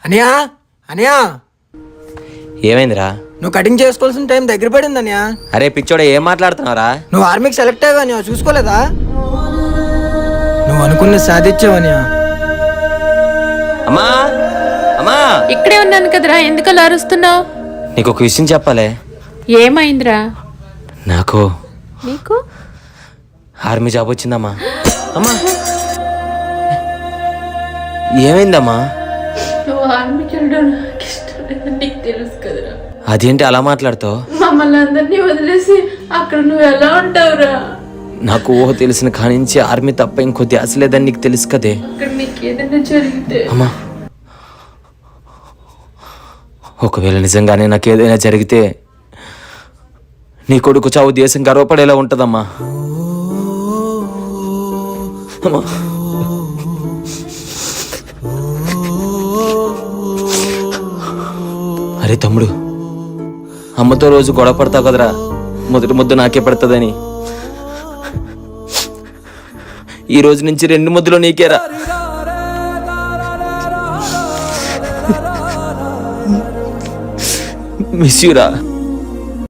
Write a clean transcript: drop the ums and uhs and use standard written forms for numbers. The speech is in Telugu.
అనియా అనియా ఏమైందిరా? నువ్వు కటింగ్ చేసుకోవాల్సిన టైం దగ్గర పడింది అనియా. అరే పిచ్చోడ, ఏం మాట్లాడుతున్నావురా? నువ్వు ఆర్మీకి సెలెక్ట్ అయ్యావు అనియా, చూసుకోలేదా? నువ్వు అనుకున్న సాధించావు అనియా. అమ్మా అమ్మా, ఇక్కడే ఉన్నాను కదరా, ఎందుకు అలా అరుస్తున్నావు? నీకు ఒక విషయం చెప్పాలి. ఏమైందిరా? నాకు నీకు ఆర్మీ జాబ్ వచ్చిందమ్మా. అమ్మా ఏమైందమ్మా? నువ్వు ఆర్మీకి వెళ్ళడం నాకు ఇష్టం లేదని నీకు తెలుసు కదరా. అదేంటి అలా మాట్లాడుతావు? మమ్మల్ని అందరినీ వదిలేసి అక్కడ నువ్వు ఎలా ఉంటావురా? నాకు ఊహ తెలిసిన కానించి ఆర్మీ తప్ప ఇంకో ధ్యాస లేదని నీకు తెలుసు కదే. అక్కడ నీకు ఏదైనా జరిగితే అమ్మా, ఒకవేళ నిజంగానే నాకు ఏదైనా జరిగితే నీ కొడుకు చావు దేశం గర్వపడేలా ఉంటదమ్మా. అమ్మా, అరే తమ్ముడు, అమ్మతో రోజు గొడవ పడతావు కదరా, మొదటి ముద్దు నాకే పడుతుందని. ఈ రోజు నుంచి 2 ముద్దులు నీకేరా. మిస్ యూ రా.